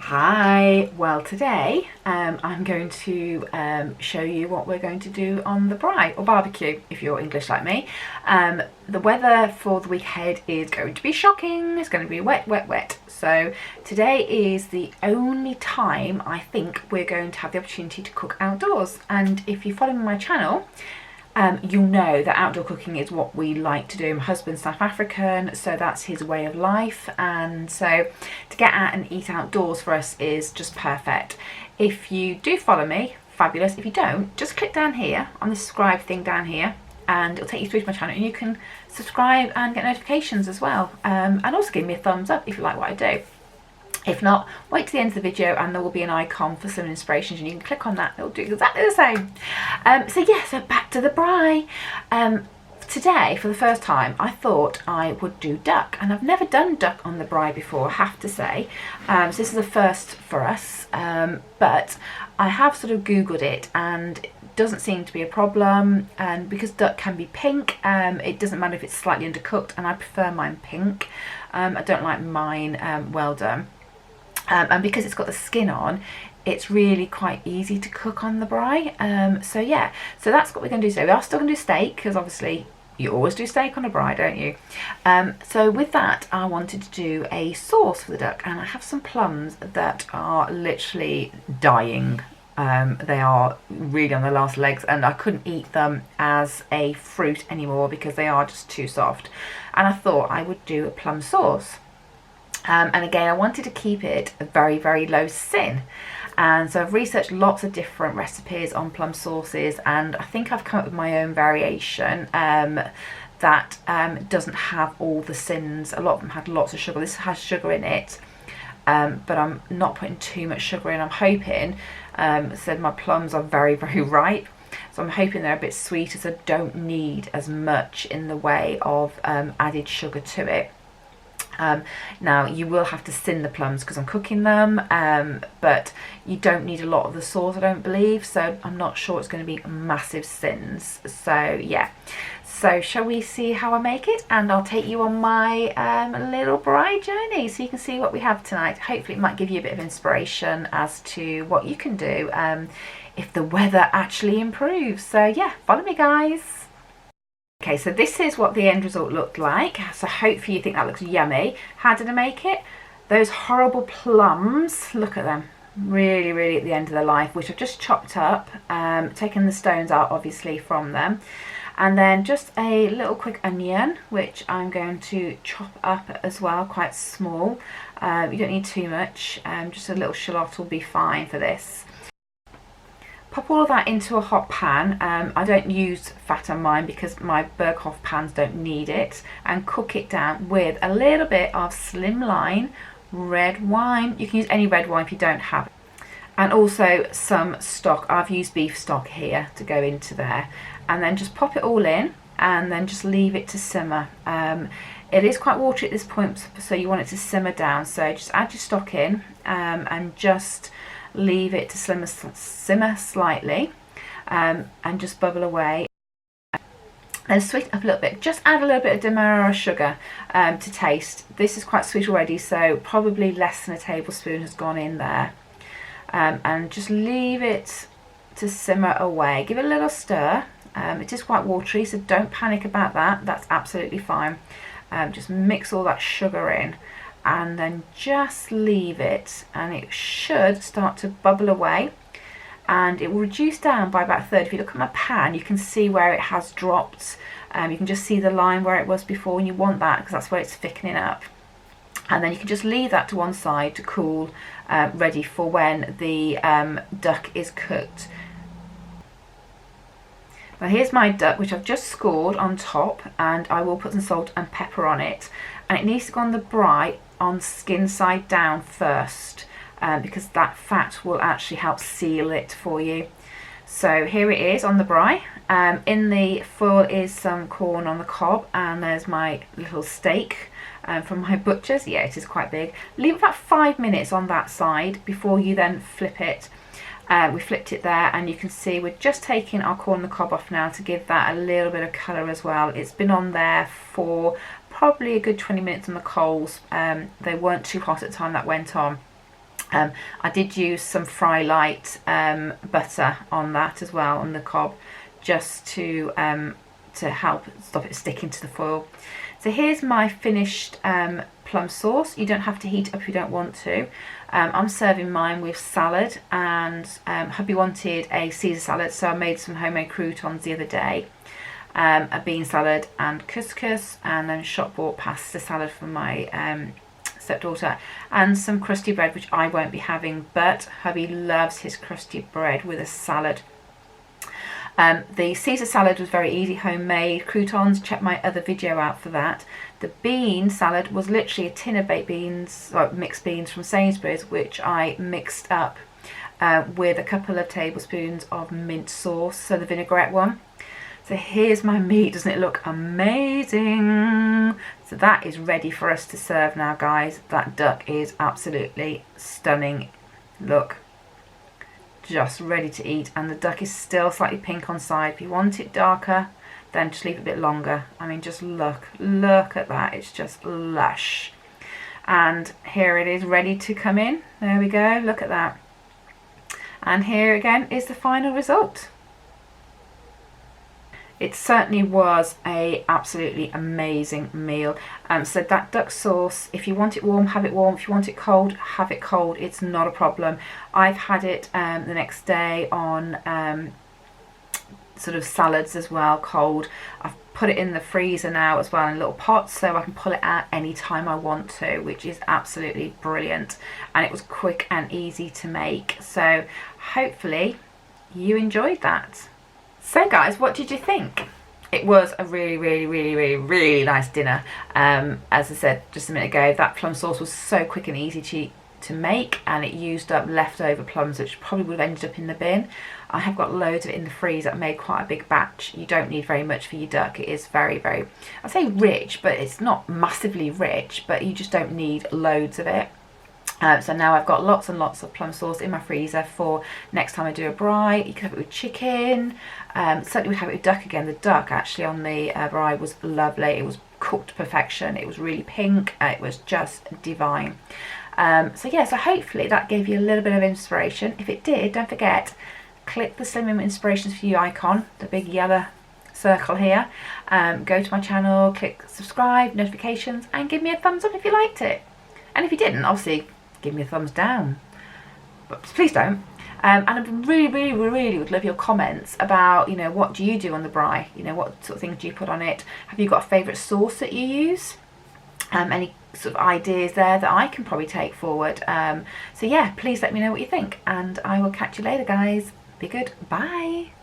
Hi, well today I'm going to show you what we're going to do on the braai or barbecue if you're English like me. The weather for the week ahead is going to be shocking. It's going to be wet, wet, wet. So today is the only time I think we're going to have the opportunity to cook outdoors, and if you follow my channel you'll know that outdoor cooking is what we like to do. My husband's South African, so that's his way of life, and so to get out and eat outdoors for us is just perfect. If you do follow me, fabulous. If you don't, just click down here on the subscribe thing down here and it'll take you through to my channel, and you can subscribe and get notifications as well, and also give me a thumbs up if you like what I do. If not, wait to the end of the video and there will be an icon for some inspirations and you can click on that. It'll do exactly the same. So back to the braai. Today, for the first time, I thought I would do duck, and I've never done duck on the braai before, I have to say. So this is a first for us, but I have sort of Googled it and it doesn't seem to be a problem, and because duck can be pink, it doesn't matter if it's slightly undercooked, and I prefer mine pink. I don't like mine well done. And because it's got the skin on, it's really quite easy to cook on the braai. So that's what we're going to do today. We are still going to do steak, because obviously you always do steak on a braai, don't you? So with that, I wanted to do a sauce for the duck, and I have some plums that are literally dying. They are really on their last legs, and I couldn't eat them as a fruit anymore because they are just too soft. And I thought I would do a plum sauce. And again, I wanted to keep it a very, very low sin. And so I've researched lots of different recipes on plum sauces, and I think I've come up with my own variation that doesn't have all the sins. A lot of them had lots of sugar. This has sugar in it, but I'm not putting too much sugar in. I'm hoping, said my plums are very, very ripe, so I'm hoping they're a bit sweeter, so I don't need as much in the way of added sugar to it. Now you will have to sin the plums because I'm cooking them, but you don't need a lot of the sauce, I don't believe, so I'm not sure it's going to be massive sins. So yeah, so shall we see how I make it, and I'll take you on my little braai journey so you can see what we have tonight. Hopefully it might give you a bit of inspiration as to what you can do if the weather actually improves. So yeah, follow me guys. Okay, so this is what the end result looked like. So hopefully you think that looks yummy. How did I make it? Those horrible plums, look at them, really, really at the end of their life, which I've just chopped up, taken the stones out obviously from them. And then just a little quick onion, which I'm going to chop up as well, quite small. You don't need too much, just a little shallot will be fine for this. Pop all of that into a hot pan. I don't use fat on mine because my Berghoff pans don't need it, and cook it down with a little bit of slimline red wine. You can use any red wine if you don't have it. And also some stock. I've used beef stock here to go into there, and then just pop it all in and then just leave it to simmer. It is quite watery at this point, so you want it to simmer down, so just add your stock in and just leave it to simmer slightly, and just bubble away. And sweeten up a little bit. Just add a little bit of demerara sugar to taste. This is quite sweet already, so probably less than a tablespoon has gone in there. And just leave it to simmer away. Give it a little stir. It is quite watery, so don't panic about that. That's absolutely fine. Just mix all that sugar in, and then just leave it, and it should start to bubble away, and it will reduce down by about a third. If you look at my pan, you can see where it has dropped. You can just see the line where it was before, and you want that because that's where it's thickening up. And then you can just leave that to one side to cool, ready for when the duck is cooked. Now here's my duck, which I've just scored on top, and I will put some salt and pepper on it, and it needs to go on the braai on skin side down first, because that fat will actually help seal it for you. So here it is on the braai. In the foil is some corn on the cob, and there's my little steak from my butcher's. Yeah, it is quite big. Leave about 5 minutes on that side before you then flip it. We flipped it there, and you can see we're just taking our corn on the cob off now to give that a little bit of colour as well. It's been on there for probably a good 20 minutes on the coals. They weren't too hot at the time that went on. I did use some Fry Light butter on that as well, on the cob, just to help stop it sticking to the foil. So here's my finished plum sauce. You don't have to heat it up if you don't want to. I'm serving mine with salad, and hubby wanted a Caesar salad, so I made some homemade croutons the other day, a bean salad and couscous, and then shop bought pasta salad for my stepdaughter, and some crusty bread, which I won't be having, but hubby loves his crusty bread with a salad. The Caesar salad was very easy, homemade croutons. Check my other video out for that. The bean salad was literally a tin of baked beans, like mixed beans from Sainsbury's, which I mixed up with a couple of tablespoons of mint sauce, so the vinaigrette one. So here's my meat. Doesn't it look amazing? So that is ready for us to serve now, guys. That duck is absolutely stunning. Look, just ready to eat, and the duck is still slightly pink on side. If you want it darker, then just leave it a bit longer. I mean, just look at that. It's just lush. And here it is, ready to come in. There we go, look at that. And here again is the final result. It certainly was a absolutely amazing meal. So that duck sauce, if you want it warm, have it warm. If you want it cold, have it cold. It's not a problem. I've had it the next day on sort of salads as well, cold. I've put it in the freezer now as well in little pots, so I can pull it out any time I want to, which is absolutely brilliant. And it was quick and easy to make. So hopefully you enjoyed that. So guys, what did you think? It was a really nice dinner. As I said just a minute ago, that plum sauce was so quick and easy to make, and it used up leftover plums, which probably would have ended up in the bin. I have got loads of it in the freezer. I made quite a big batch. You don't need very much for your duck. It is very, I say rich, but it's not massively rich, but you just don't need loads of it. So now I've got lots and lots of plum sauce in my freezer for next time I do a braai. You can have it with chicken. Certainly we have it with duck again. The duck actually on the braai was lovely. It was cooked to perfection. It was really pink. It was just divine. So yeah, so hopefully that gave you a little bit of inspiration. If it did, don't forget, click the Slim Inspirations for You icon, the big yellow circle here. Go to my channel, click subscribe, notifications, and give me a thumbs up if you liked it. And if you didn't, obviously give me a thumbs down, but please don't. And I really would love your comments about, you know, what do you do on the braai? You know, what sort of things do you put on it? Have you got a favourite sauce that you use? Any sort of ideas there that I can probably take forward? So yeah, please let me know what you think, and I will catch you later, guys. Be good. Bye.